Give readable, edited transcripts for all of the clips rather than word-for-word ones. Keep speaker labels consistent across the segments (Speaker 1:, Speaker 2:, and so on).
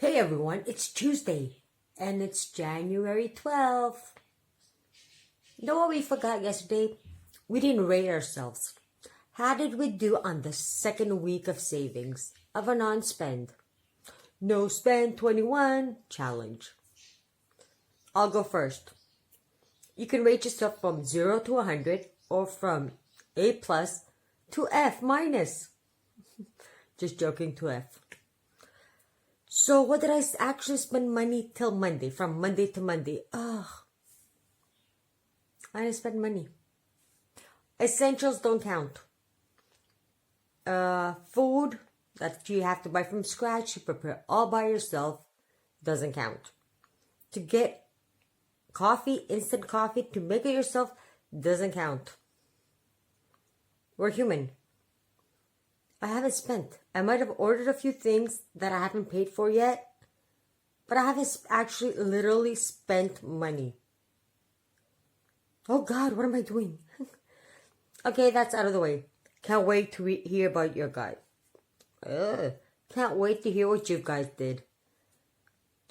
Speaker 1: Hey everyone, it's Tuesday and it's January 12th. You know what we forgot yesterday? We didn't rate ourselves. How did we do on the second week of savings of a non-spend? No spend 21 challenge. I'll go first. You can rate yourself from 0 to 100 or from A plus to F minus. Just joking, to F. So what did I actually spend money till Monday? From Monday to Monday. I didn't spend money. Essentials don't count. Food that you have to buy from scratch, you prepare all by yourself, doesn't count. To get coffee, instant coffee, to make it yourself, doesn't count. We're human. I haven't spent. I might have ordered a few things that I haven't paid for yet, but I haven't actually literally spent money. Oh God, what am I doing? Okay, that's out of the way. Can't wait to hear about your guy. Can't wait to hear what you guys did.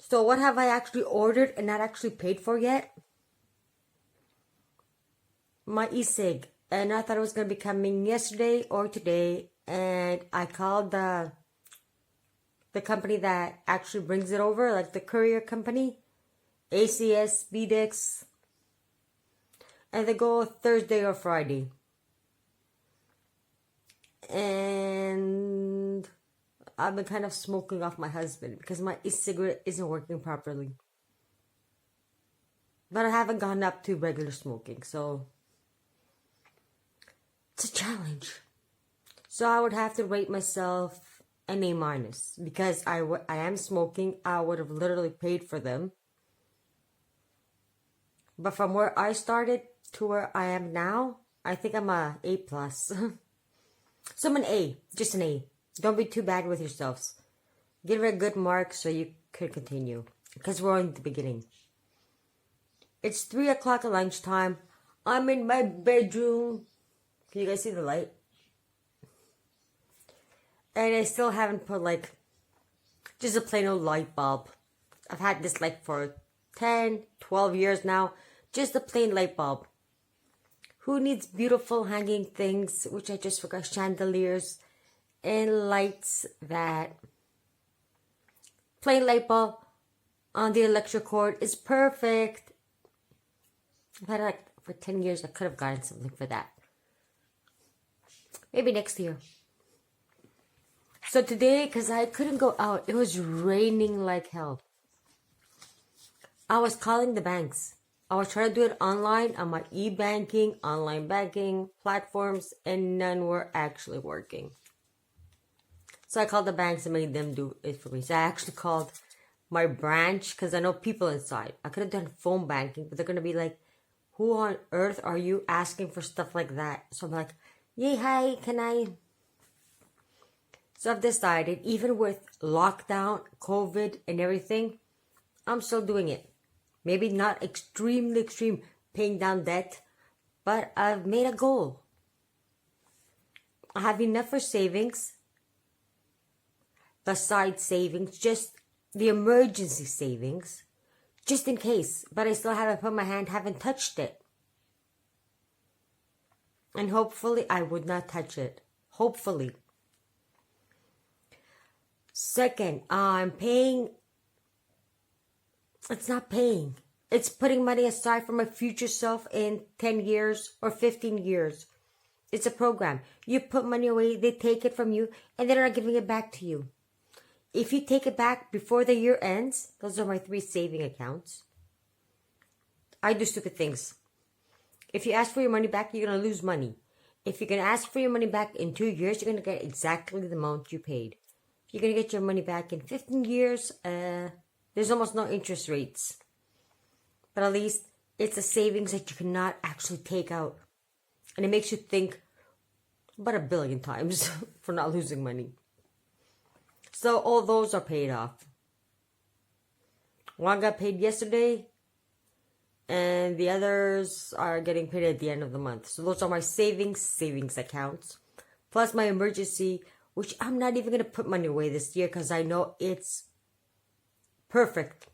Speaker 1: So what have I actually ordered and not actually paid for yet? My e-cig. And I thought it was going to be coming yesterday or today. And I called the company that actually brings it over, like the courier company, ACS, BDX. And they go Thursday or Friday. And I've been kind of smoking off my husband because my e-cigarette isn't working properly. But I haven't gone up to regular smoking, so it's a challenge. So I would have to rate myself an A minus because I am smoking. I would have literally paid for them. But from where I started to where I am now, I think I'm a A plus. So I'm an A, just an A. Don't be too bad with yourselves. Give it a good mark so you could continue because we're on the beginning. It's 3 o'clock at lunchtime. I'm in my bedroom. Can you guys see the light? And I still haven't put just a plain old light bulb. I've had this light for 10, 12 years now. Just a plain light bulb. Who needs beautiful hanging things, which I just forgot, chandeliers and lights that... Plain light bulb on the electric cord is perfect. I've had it for 10 years. I could have gotten something for that. Maybe next year. So today, because I couldn't go out, it was raining like hell. I was calling the banks. I was trying to do it online on my e-banking, online banking platforms, and none were actually working. So I called the banks and made them do it for me. So I actually called my branch because I know people inside. I could have done phone banking, but they're going to be like, who on earth are you asking for stuff like that? So I'm like, yay, hi, can I... So I've decided, even with lockdown, COVID, and everything, I'm still doing it. Maybe not extremely extreme, paying down debt, but I've made a goal. I have enough for savings, the side savings, just the emergency savings, just in case. But I still haven't put my hand, haven't touched it. And hopefully I would not touch it. Hopefully. Second, I'm paying. It's not paying. It's putting money aside for my future self in 10 years or 15 years. It's a program. You put money away, they take it from you, and they're not giving it back to you. If you take it back before the year ends, those are my 3 saving accounts. I do stupid things. If you ask for your money back, you're going to lose money. If you're going to ask for your money back in 2 years, you're going to get exactly the amount you paid. You're going to get your money back in 15 years. There's almost no interest rates. But at least it's a savings that you cannot actually take out. And it makes you think about 1 billion times for not losing money. So all those are paid off. One got paid yesterday. And the others are getting paid at the end of the month. So those are my savings accounts. Plus my emergency, which I'm not even going to put money away this year because I know it's Perfect.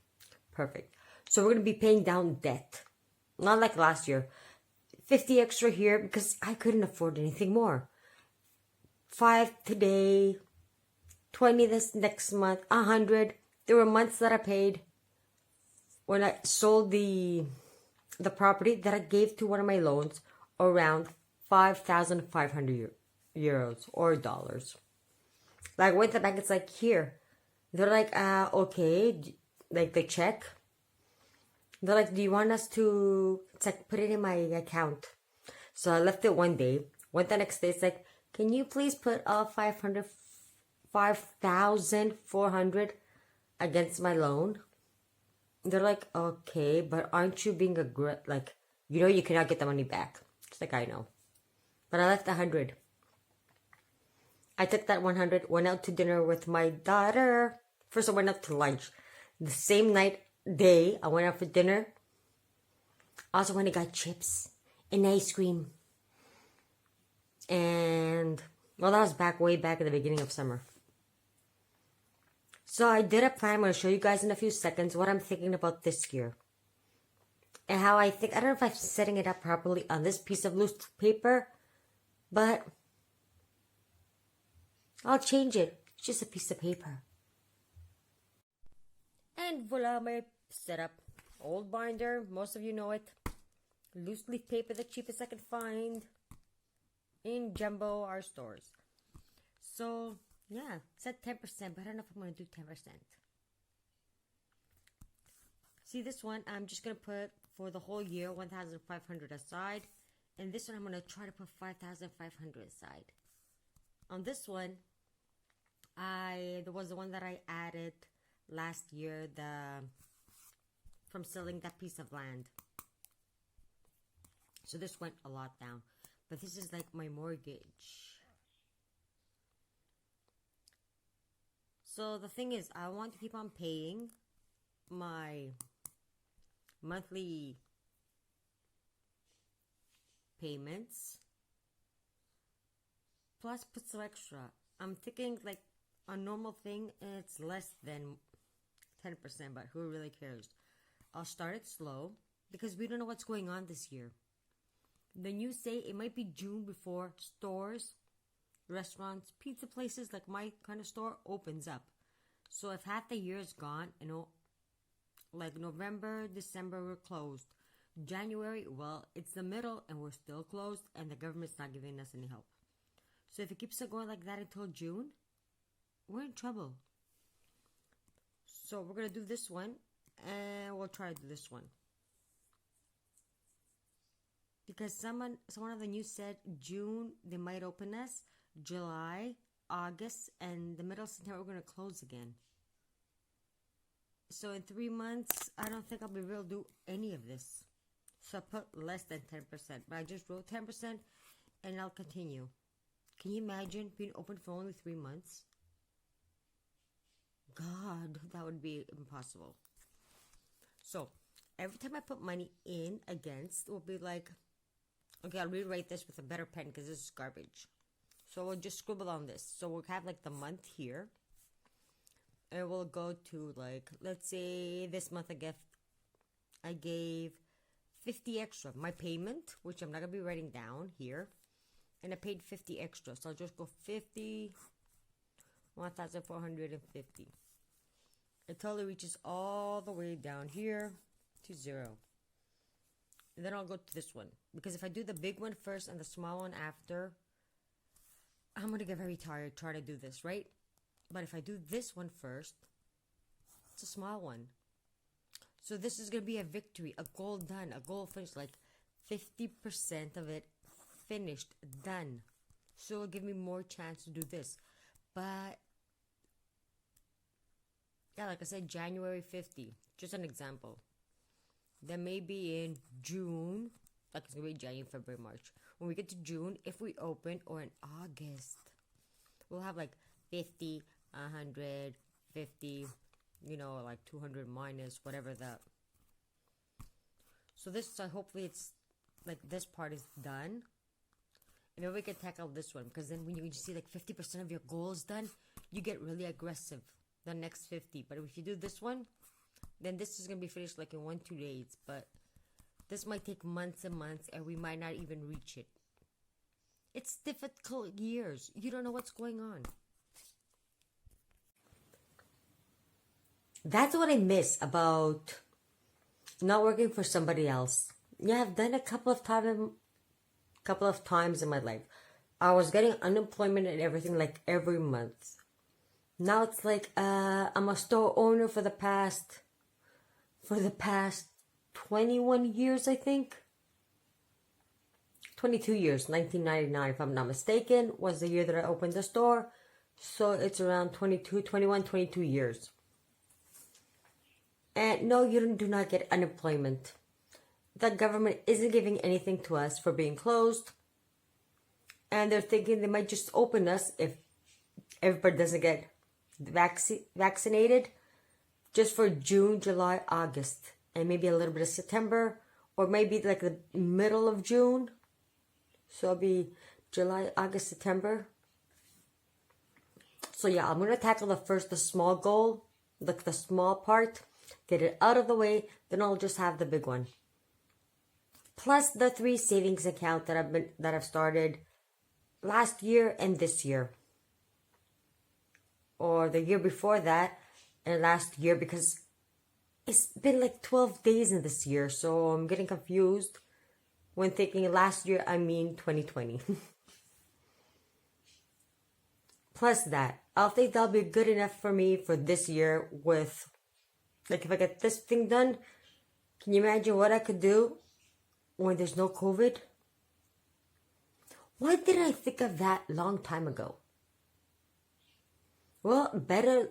Speaker 1: Perfect. So we're going to be paying down debt. Not like last year. 50 extra here because I couldn't afford anything more. 5 today, 20 this next month, 100. There were months that I paid when I sold the property that I gave to one of my loans around 5,500 euros or dollars. Like, I went to the bank, it's like, here. They're like, okay, like, they check. They're like, do you want us to, it's like, put it in my account. So I left it one day. Went the next day, it's like, can you please put 5,400 against my loan? They're like, okay, but aren't you being like, you know you cannot get the money back. It's like, I know. But I left 100. I took that 100, went out to dinner with my daughter. First I went out to lunch. The same day, I went out for dinner. Also went and got chips and ice cream. And, well, that was way back at the beginning of summer. So I did a plan. I'm going to show you guys in a few seconds what I'm thinking about this year. And how I think, I don't know if I'm setting it up properly on this piece of loose paper, but I'll change it. It's just a piece of paper. And voila, my setup. Old binder, most of you know it. Loose leaf paper, the cheapest I could find in Jumbo, our stores. So, yeah, it's at 10%, but I don't know if I'm going to do 10%. See this one, I'm just going to put for the whole year 1,500 aside. And this one, I'm going to try to put 5,500 aside. On this one, there was the one that I added last year, from selling that piece of land. So this went a lot down. But this is like my mortgage. So the thing is, I want to keep on paying my monthly payments. Plus put some extra. I'm thinking like a normal thing, it's less than 10%, but who really cares? I'll start it slow because we don't know what's going on this year. Then you say it might be June before stores, restaurants, pizza places like my kind of store opens up. So if half the year is gone, like November, December, we're closed. January, well, it's the middle and we're still closed and the government's not giving us any help. So if it keeps on going like that until June, we're in trouble. So we're going to do this one and we'll try to do this one. Because someone of the news said June they might open us, July, August, and the middle of September we're going to close again. So in 3 months, I don't think I'll be able to do any of this. So I put less than 10%, but I just wrote 10% and I'll continue. Can you imagine being open for only 3 months? God, that would be impossible. So every time I put money in against, it will be like, okay, I'll rewrite this with a better pen because this is garbage. So we'll just scribble on this. So we'll have like the month here. And we'll go to like, let's say this month I gave 50 extra. My payment, which I'm not going to be writing down here. And I paid 50 extra. So I'll just go 50, 1,450. It totally reaches all the way down here to 0. And then I'll go to this one. Because if I do the big one first and the small one after, I'm going to get very tired trying to do this, right? But if I do this one first, it's a small one. So this is going to be a victory, a goal done, a goal finished, like 50% of it finished, done. So it'll give me more chance to do this. But, yeah, like I said, January 50, just an example. Then maybe in June, like it's going to be January, February, March. When we get to June, if we open, or in August, we'll have like 50, 100, 50, like 200 minus whatever that. So this, hopefully it's like this part is done. And then we can tackle this one, because then when you see like 50% of your goals done, you get really aggressive. the next 50. But if you do this one, then this is going to be finished like in 1-2 days. But this might take months and months, and we might not even reach it. It's difficult years. You don't know what's going on. That's what I miss about not working for somebody else. Yeah, I've done a couple of times in my life. I was getting unemployment and everything like every month. Now it's like I'm a store owner for the past 21 years, I think. 22 years, 1999 if I'm not mistaken, was the year that I opened the store. So it's around 22 years. And no, you do not get unemployment. The government isn't giving anything to us for being closed. And they're thinking they might just open us if everybody doesn't get vaccinated. Just for June, July, August. And maybe a little bit of September. Or maybe like the middle of June. So it'll be July, August, September. So yeah, I'm going to tackle the small goal. Like the small part. Get it out of the way. Then I'll just have the big one. Plus the 3 savings account that I've started last year and this year. Or the year before that and last year, because it's been like 12 days in this year. So I'm getting confused. When thinking last year, I mean 2020. Plus that, I'll think that'll be good enough for me for this year with, like if I get this thing done, can you imagine what I could do when there's no COVID? Why didn't I think of that long time ago? Well, better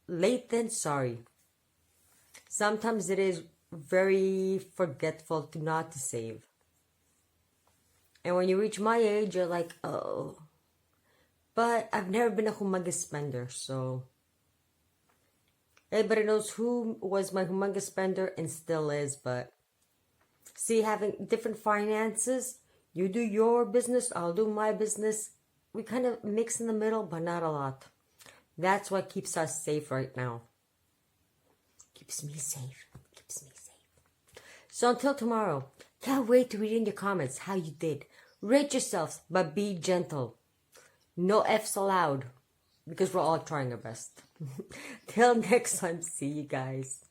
Speaker 1: late than sorry. Sometimes it is very forgetful not to save. And when you reach my age, you're like, oh. But I've never been a humongous spender, so. Everybody knows who was my humongous spender and still is, but. See, having different finances, you do your business, I'll do my business. We kind of mix in the middle, but not a lot. That's what keeps us safe right now. Keeps me safe. Keeps me safe. So until tomorrow, can't wait to read in your comments how you did. Rate yourselves, but be gentle. No F's allowed, because we're all trying our best. Till next time, see you guys.